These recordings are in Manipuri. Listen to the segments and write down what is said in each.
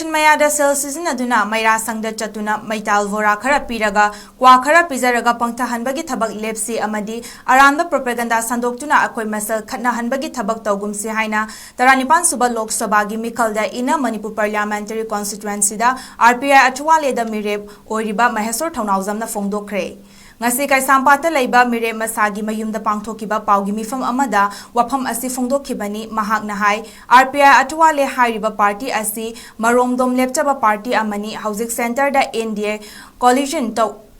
ꯃꯌꯥꯗ ꯁꯦꯜ ꯁꯤꯖꯤꯟꯅꯗꯨꯅ ꯃꯩꯔꯥꯁꯪꯗ ꯆꯠꯇꯨꯅ ꯃꯩꯇꯥꯜ ꯕꯣꯔꯥ ꯈꯔ ꯄꯤꯔꯒ ꯀ꯭ꯋꯥ ꯈꯔ ꯄꯤꯖꯔꯒ ꯄꯪꯊꯍꯟꯕꯒꯤ ꯊꯕꯛ ꯂꯦꯞꯁꯤ ꯑꯃꯗꯤ ꯑꯔꯥꯟꯕ ꯄ꯭ꯔꯣꯄꯥꯒꯦꯟꯗꯥ ꯁꯟꯗꯣꯛꯇꯨꯅ ꯑꯩꯈꯣꯏ ꯃꯁꯦꯜ ꯈꯠꯅꯍꯟꯕꯒꯤ ꯊꯕꯛ ꯇꯧꯒꯨꯝꯁꯤ ꯍꯥꯏꯅ 19 ꯁꯨꯕ ꯂꯣꯛ ꯁꯚꯥꯒꯤ ꯃꯤꯈꯜꯗ ꯏꯟꯅ ꯃꯅꯤꯄꯨꯔ ꯄꯥꯔꯂꯤꯌꯥꯃꯦꯟꯇꯔꯤ ꯀꯣꯟꯁꯇꯤꯇꯨꯑꯦꯟꯁꯤꯗ RPI ꯑꯆꯨꯋꯥꯂꯦꯗ ꯃꯤꯔꯦꯞ ꯑꯣꯏꯔꯤꯕ ꯃꯍꯦꯁꯣꯔ ꯊꯧꯅꯥꯎꯖꯝꯅ ꯐꯣꯡꯗꯣꯛꯈ꯭ꯔꯦ꯫ ꯉꯁꯤ ꯀꯩꯁꯥꯝꯄꯥꯠꯇ ꯂꯩꯕ ꯃꯤꯔꯦꯞ ꯃꯁꯥꯒꯤ ꯃꯌꯨꯝꯗ ꯄꯥꯡꯊꯣꯛꯈꯤꯕ ꯄꯥꯎꯒꯤ ꯃꯤꯐꯝ ꯑꯃꯗ ꯋꯥꯐꯝ ꯑꯁꯤ ꯐꯣꯡꯗꯣꯛꯈꯤꯕꯅꯤ꯫ ꯃꯍꯥꯛꯅ ꯍꯥꯏ RPI ꯑꯆꯨꯋꯥꯂꯦ ꯍꯥꯏꯔꯤꯕ ꯄꯥꯔꯇꯤ ꯑꯁꯤ ꯃꯔꯣꯝꯗꯣꯝ ꯂꯦꯞꯆꯕ ꯄꯥꯔꯇꯤ ꯑꯃꯅꯤ꯫ ꯍꯧꯖꯤꯛ ꯁꯦꯟꯇꯔꯗ NDA ꯀꯣꯂꯤꯖꯟ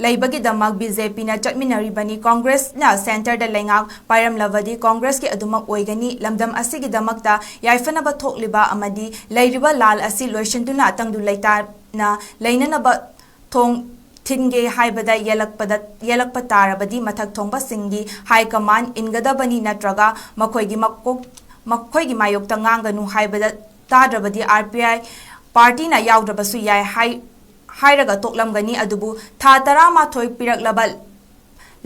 ꯂꯩꯕꯒꯤꯗꯃꯛ BJPꯅ ꯆꯠꯃꯤꯟꯅꯔꯤꯕꯅꯤ꯫ ꯀꯣꯡꯒ꯭ꯔꯦꯁꯅ ꯁꯦꯟꯇꯔꯗ ꯂꯩꯉꯥꯛ ꯄꯥꯏꯔꯝꯂꯕꯗꯤ ꯀꯣꯡꯒ꯭ꯔꯦꯁꯀꯤ ꯑꯗꯨꯃꯛ ꯑꯣꯏꯒꯅꯤ꯫ ꯂꯝꯗꯝ ꯑꯁꯤꯒꯤꯗꯃꯛꯇ ꯌꯥꯏꯐꯅꯕ ꯊꯣꯛꯂꯤꯕ ꯑꯃꯗꯤ ꯂꯩꯔꯤꯕ ꯂꯥꯜ ꯑꯁꯤ ꯂꯣꯏꯁꯤꯟꯗꯨꯅ ꯇꯪꯗꯨ ꯂꯩꯇꯥꯅ ꯂꯩꯅꯅꯕ ꯊꯣꯡ ꯊꯤꯟꯒꯦ ꯍꯥꯏꯕꯗ ꯌꯦꯜꯂꯛꯄ ꯇꯥꯔꯕꯗꯤ ꯃꯊꯛ ꯊꯣꯡꯕꯁꯤꯡꯒꯤ ꯍꯥꯏ ꯀꯃꯥꯟ ꯏꯟꯒꯗꯕꯅꯤ, ꯅꯠꯇ꯭ꯔꯒ ꯃꯈꯣꯏꯒꯤ ꯃꯥꯌꯣꯛꯇ ꯉꯥꯡꯒꯅꯨ ꯍꯥꯏꯕꯗ ꯇꯥꯗ꯭ꯔꯕꯗꯤ RPI ꯄꯥꯔꯇꯤꯅ ꯌꯥꯎꯗ꯭ꯔꯕꯁꯨ ꯌꯥꯏ ꯍꯥꯏꯔꯒ ꯇꯣꯛꯂꯝꯒꯅꯤ꯫ ꯑꯗꯨꯕꯨ ꯊꯥ 11 ꯄꯤꯔꯛꯂꯕ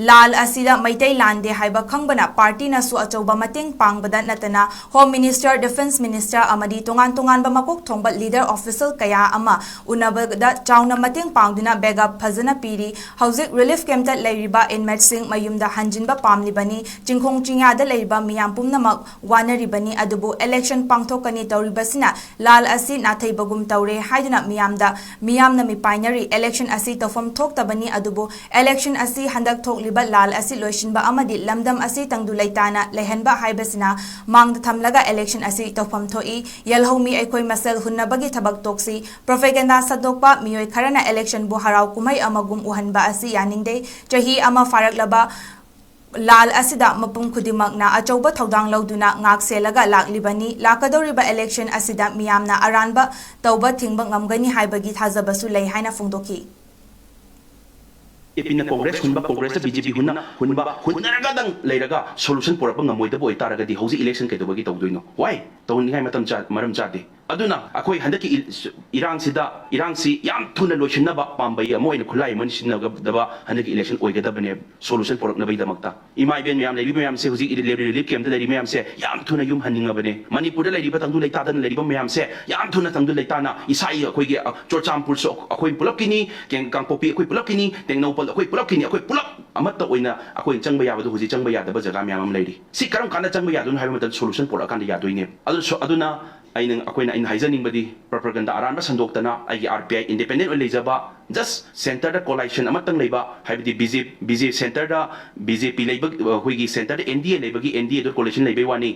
ꯂꯥꯜ ꯑꯁꯤꯗ ꯃꯩꯇꯩ ꯂꯥꯟꯗꯦ ꯍꯥꯏꯕ ꯈꯪꯕꯅ ꯄꯥꯔꯇꯤꯅꯁꯨ ꯑꯆꯧꯕ ꯃꯇꯦꯡ ꯄꯥꯡꯕꯗ ꯅꯠꯇꯅ ꯍꯣꯝ ꯃꯤꯅꯤꯁꯇꯔ, ꯗꯤꯐꯦꯟꯁ ꯃꯤꯅꯤꯁꯇꯔ ꯑꯃꯗꯤ ꯇꯣꯉꯥꯟꯕ ꯃꯀꯣꯛ ꯊꯣꯡꯕ ꯂꯤꯗꯔ ꯑꯣꯐꯤꯁꯤꯌꯦꯜ ꯀꯌꯥ ꯑꯃ ꯎꯅꯕꯗ ꯆꯥꯎꯅ ꯃꯇꯦꯡ ꯄꯥꯡꯗꯨꯅ ꯕꯦꯛꯑꯞ ꯐꯖꯅ ꯄꯤꯔꯤ꯫ ꯍꯧꯖꯤꯛ ꯔꯤꯂꯤꯐ ꯀꯦꯝꯞꯇ ꯂꯩꯔꯤꯕ ꯏꯟꯃꯦꯠꯁꯤꯡ ꯃꯌꯨꯝꯗ ꯍꯟꯖꯤꯟꯕ ꯄꯥꯝꯂꯤꯕꯅꯤ꯫ ꯆꯤꯡꯈꯣꯡ ꯆꯤꯡꯌꯥꯗ ꯂꯩꯔꯤꯕ ꯃꯤꯌꯥꯝ ꯄꯨꯝꯅꯃꯛ ꯋꯥꯅꯔꯤꯕꯅꯤ꯫ ꯑꯗꯨꯕꯨ ꯏꯂꯦꯛꯁꯟ ꯄꯥꯡꯊꯣꯛꯀꯅꯤ ꯇꯧꯔꯤꯕꯁꯤꯅ ꯂꯥꯜ ꯑꯁꯤ ꯅꯥꯊꯩꯕꯒꯨꯝ ꯇꯧꯔꯦ ꯍꯥꯏꯗꯨꯅ ꯃꯤꯌꯥꯝꯅ ꯃꯤꯄꯥꯏꯅꯔꯤ꯫ ꯏꯂꯦꯛꯁꯟ ꯑꯁꯤ ꯇꯧꯐꯝ ꯊꯣꯛꯇꯕꯅꯤ꯫ ꯑꯗꯨꯕꯨ ꯏꯂꯦꯛꯁꯟ ꯑꯁꯤ ꯍꯟꯗꯛ ꯊꯣꯛꯂꯤꯕ ꯂꯥꯜ ꯑꯁꯤ ꯂꯣꯏꯁꯤꯟꯕ ꯑꯃꯗꯤ ꯂꯝꯗꯝ ꯑꯁꯤ ꯇꯪꯗꯨ ꯂꯩꯇꯥꯅ ꯂꯩꯍꯟꯕ ꯍꯥꯏꯕꯁꯤꯅ ꯃꯥꯡꯗ ꯊꯝꯂꯒ ꯏꯂꯦꯛꯁꯟ ꯑꯁꯤ ꯇꯧꯐꯝ ꯊꯣꯛꯏ꯫ ꯌꯦꯜꯍꯧꯃꯤ ꯑꯩꯈꯣꯏ ꯃꯁꯦꯜ ꯍꯨꯟꯅꯕꯒꯤ ꯊꯕꯛ ꯇꯣꯛꯁꯤ꯫ ꯄ꯭ꯔꯣꯄꯥꯒꯦꯟꯗꯥ ꯁꯟꯗꯣꯛꯄ ꯃꯤꯑꯣꯏ ꯈꯔꯅ ꯏꯂꯦꯛꯁꯟꯕꯨ ꯍꯔꯥꯎ ꯀꯨꯝꯍꯩ ꯑꯃꯒꯨꯝ ꯎꯍꯟꯕ ꯑꯁꯤ ꯌꯥꯅꯤꯡꯗꯦ꯫ ꯆꯍꯤ ꯑꯃ ꯐꯥꯔꯛꯂꯕ ꯂꯥꯜ ꯑꯁꯤꯗ ꯃꯤꯄꯨꯝ ꯈꯨꯗꯤꯡꯃꯛꯅ ꯑꯆꯧꯕ ꯊꯧꯗꯥꯡ ꯂꯧꯗꯨꯅ ꯉꯥꯛ ꯁꯦꯜꯂꯒ ꯂꯥꯛꯂꯤꯕꯅꯤ꯫ ꯂꯥꯛꯀꯗꯧꯔꯤꯕ ꯏꯂꯦꯛꯁꯟ ꯑꯁꯤꯗ ꯃꯤꯌꯥꯝꯅ ꯑꯔꯥꯟꯕ ꯇꯧꯕ ꯊꯤꯡꯕ ꯉꯝꯒꯅꯤ ꯍꯥꯏꯕꯒꯤ ꯊꯥꯖꯕꯁꯨ ꯂꯩ ꯍꯥꯏꯅ ꯐꯣꯡꯗꯣꯛꯈꯤ꯫ ꯄꯤꯅ ꯀꯣꯡꯒ꯭ꯔꯦꯁ ꯍꯨꯟꯕ, ꯀꯣꯡꯒ꯭ꯔꯦꯁꯇ BJP ꯍꯨꯟꯅꯔꯒꯗꯪ ꯂꯩꯔꯒ ꯁꯣꯂꯨꯁꯟ ꯄꯨꯔꯛꯄ ꯉꯝꯃꯣꯏꯗꯕ ꯑꯣꯏꯇꯥꯔꯒꯗꯤ ꯍꯧꯖꯤꯛ ꯏꯂꯦꯛꯁꯟ ꯀꯩꯗꯧꯕꯒꯤ ꯇꯧꯗꯣꯏꯅꯣ? ꯋꯥꯏ ꯇꯧꯅꯤꯡꯉꯥꯏ ꯃꯔꯝ ꯆꯥꯗꯦ꯫ ꯑꯗꯨꯅ ꯑꯩꯈꯣꯏ ꯍꯟꯗꯛꯀꯤ ꯏꯔꯥꯡꯁꯤ ꯌꯥꯝ ꯊꯨꯅ ꯂꯣꯏꯁꯤꯟꯅꯕ ꯄꯥꯝꯕꯩ ꯑꯃ ꯑꯣꯏꯅ ꯈꯨꯠꯂꯥꯏ ꯑꯃ ꯁꯤꯖꯤꯟꯅꯒꯗꯕ ꯍꯟꯗꯛꯀꯤ ꯏꯂꯦꯛꯁꯟ ꯑꯣꯏꯒꯗꯕꯅꯦ ꯁꯣꯂꯨꯁꯟ ꯄꯨꯔꯛꯅꯕꯒꯤꯗꯃꯛꯇ꯫ ꯏꯃꯥ ꯏꯕꯦꯟ ꯃꯌꯥꯝ ꯂꯩꯔꯤꯕ ꯃꯌꯥꯝꯁꯦ ꯍꯧꯖꯤꯛ ꯔꯤꯂꯤꯐ ꯀꯦꯝꯞꯇ ꯂꯩꯔꯤꯕ ꯃꯌꯥꯝꯁꯦ ꯌꯥꯝ ꯊꯨꯅ ꯌꯨꯝ ꯍꯟꯅꯤꯡꯉꯕꯅꯦ꯫ ꯃꯅꯤꯄꯨꯔꯗ ꯂꯩꯔꯤꯕ ꯇꯪꯗꯨ ꯂꯩꯇꯥꯗꯅ ꯂꯩꯔꯤꯕ ꯃꯌꯥꯝꯁꯦ ꯌꯥꯝ ꯊꯨꯅ ꯇꯪꯗꯨ ꯂꯩꯇꯥꯅ ꯏꯁꯥꯒꯤ ꯑꯩꯈꯣꯏꯒꯤ ꯆꯨꯔꯆꯥꯟꯄꯨꯔꯁꯨ ꯑꯩꯈꯣꯏ ꯄꯨꯂꯞꯀꯤꯅꯤ, ꯀꯥꯡꯄꯣꯛꯄꯤ ꯑꯩꯈꯣꯏ ꯄꯨꯂꯞꯀꯤꯅꯤ, ꯇꯦꯡꯅꯧꯄꯜ ꯑꯩꯈꯣꯏ ꯄꯨꯂꯞꯀꯤꯅꯤ, ꯑꯩꯈꯣꯏ ꯄꯨꯂꯞ ꯑꯃꯠꯇ ꯑꯣꯏꯅ ꯑꯩꯈꯣꯏ ꯆꯪꯕ ꯌꯥꯕꯗꯣ ꯍꯧꯖꯤꯛ ꯆꯪꯕ ꯌꯥꯗꯕ ꯖꯒꯥ ꯃꯌꯥꯝ ꯑꯃ ꯂꯩꯔꯤ꯫ ꯁꯤ ꯀꯔꯝ ꯀꯥꯟꯗ ꯆꯪꯕ ꯌꯥꯗꯣꯏꯅꯣ ꯍꯥꯏꯕ ꯃꯇꯝꯗ ꯁꯣꯂꯨꯁꯟ ꯄꯨꯔꯛꯑꯀꯥꯟꯗ ꯌꯥꯗꯣꯏꯅꯦ꯫ ꯑꯗꯨꯅ ꯑꯩꯅ ꯍꯥꯏꯖꯅꯤꯡꯕꯗꯤ ꯄ꯭ꯔꯣꯄꯥꯒꯦꯟꯗꯥ ꯑꯔꯥꯟꯕ ꯁꯟꯗꯣꯛꯇꯅ ꯑꯩꯒꯤ RPI ꯏꯟꯗꯤꯄꯦꯟꯗꯦꯟꯠ ꯑꯣꯏꯅ ꯂꯩꯖꯕ ꯖꯁ ꯁꯦꯟꯇꯔꯗ ꯀꯣꯂꯥꯏꯁꯟ ꯑꯃꯇꯪ ꯂꯩꯕ, ꯍꯥꯏꯕꯗꯤ ꯁꯦꯟꯇꯔꯗ BJP ꯂꯩꯕ, ꯑꯩꯈꯣꯏꯒꯤ ꯁꯦꯟꯇꯔꯗ NDA ꯂꯩꯕꯒꯤ NDAꯗ ꯀꯣꯂꯦꯁꯟ ꯂꯩꯕꯩ ꯋꯥꯅꯤ꯫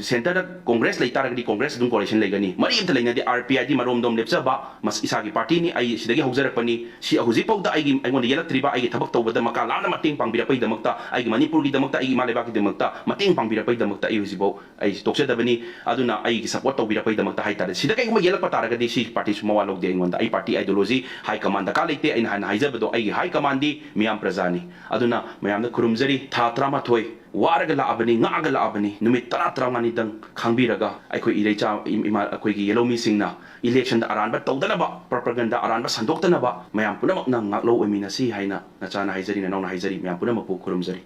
ꯁꯦꯟꯇꯔꯗ ꯀꯣꯡꯒ꯭ꯔꯦꯁ ꯂꯩꯇꯥꯔꯒꯗꯤ ꯀꯣꯡꯒ꯭ꯔꯦꯁ ꯑꯗꯨꯝ ꯀꯣꯂꯦꯁꯟ ꯂꯩꯒꯅꯤ꯫ ꯃꯔꯤ ꯑꯃꯇ ꯂꯩꯅꯗꯦ꯫ RPIꯗꯤ ꯃꯔꯣꯝꯗꯣꯝ ꯂꯦꯞꯆꯕ ꯏꯁꯥꯒꯤ ꯄꯥꯔꯇꯤꯅꯤ꯫ ꯑꯩ ꯁꯤꯗꯒꯤ ꯍꯧꯖꯔꯛꯄꯅꯤ꯫ ꯁꯤ ꯍꯧꯖꯤꯛꯐꯥꯎꯗ ꯑꯩꯉꯣꯟꯗ ꯌꯦꯜꯂꯛꯇ꯭ꯔꯤꯕ ꯑꯩꯒꯤ ꯊꯕꯛ ꯇꯧꯕꯗ ꯃꯀꯥ ꯂꯥꯝꯅ ꯃꯇꯦꯡ ꯄꯥꯡꯕꯤꯔꯛꯄꯒꯤꯗꯃꯛꯇ, ꯑꯩꯒꯤ ꯃꯅꯤꯄꯨꯔꯒꯤꯗꯃꯛꯇ, ꯑꯩꯒꯤ ꯏꯃꯥ ꯂꯩꯕꯥꯛꯀꯤꯗꯃꯛꯇ ꯃꯇꯦꯡ ꯄꯥꯡꯕꯤꯔꯛꯄꯒꯤꯗꯃꯛꯇ ꯑꯩ ꯍꯧꯖꯤꯛꯐꯥꯎ ꯑꯩ ꯇꯣꯛꯆꯗꯕꯅꯤ꯫ ꯑꯗꯨꯅ ꯑꯩꯒꯤ ꯁꯄꯣꯔꯠ ꯇꯧꯕꯤꯔꯛꯄꯒꯤꯗꯃꯛꯇ ꯍꯥꯏꯇꯥꯔꯦ꯫ ꯁꯤꯗ ꯀꯩꯒꯨꯝꯕ ꯌꯦꯜꯂꯛꯄ ꯇꯥꯔꯒꯗꯤ ꯁꯤ ꯄꯥꯔꯇꯤꯁꯨ ꯃꯋꯥ ꯂꯧꯗꯦ ꯑꯩꯉꯣꯟꯗ꯫ ꯑꯩ ꯄꯥꯔꯇꯤ ꯑꯥꯏꯗꯤꯑꯣꯂꯣꯖꯤ ꯍꯥꯏ ꯀꯃꯥꯟ ꯗꯔꯀꯥꯔ ꯂꯩꯇꯦ꯫ ꯑꯩꯅ ꯍꯥꯟꯅ ꯍꯥꯏꯖꯕꯗꯣ ꯑꯩꯒꯤ ꯍꯥꯏ ꯀꯃꯥꯟꯗꯤ ꯃꯤꯌꯥꯝ ꯄ꯭ꯔꯖꯥꯅꯤ꯫ ꯑꯗꯨꯅ ꯃꯌꯥꯝꯗ ꯈꯨꯔꯨꯝꯖꯔꯤ꯫ ꯊꯥ 11 ꯋꯥꯔꯒ ꯂꯥꯛꯑꯕꯅꯤ, ꯉꯥꯛꯑꯒ ꯂꯥꯛꯑꯕꯅꯤ꯫ ꯅꯨꯃꯤꯠ 10-15ꯗꯪ ꯈꯥꯡꯕꯤꯔꯒ ꯑꯩꯈꯣꯏ ꯑꯩꯈꯣꯏꯒꯤ ꯌꯦꯜꯍꯧꯃꯤꯁꯤꯡꯅ ꯏꯂꯦꯛꯁꯟꯗ ꯑꯔꯥꯟꯕ ꯇꯧꯗꯅꯕ, ꯄ꯭ꯔꯣꯄꯥꯒꯦꯟꯗꯥ ꯑꯔꯥꯟꯕ ꯁꯟꯗꯣꯛꯇꯅꯕ ꯃꯌꯥꯝ ꯄꯨꯝꯅꯃꯛꯅ ꯉꯥꯛꯂꯧ ꯑꯣꯏꯃꯤꯟꯅꯁꯤ ꯍꯥꯏꯅ ꯅꯆꯥꯅ ꯍꯥꯏꯖꯔꯤ, ꯅꯅꯥꯎꯅ ꯍꯥꯏꯖꯔꯤ, ꯃꯌꯥꯝ ꯄꯨꯝꯅꯃꯛꯄꯨ ꯈꯨꯔꯨꯝꯖꯔꯤ꯫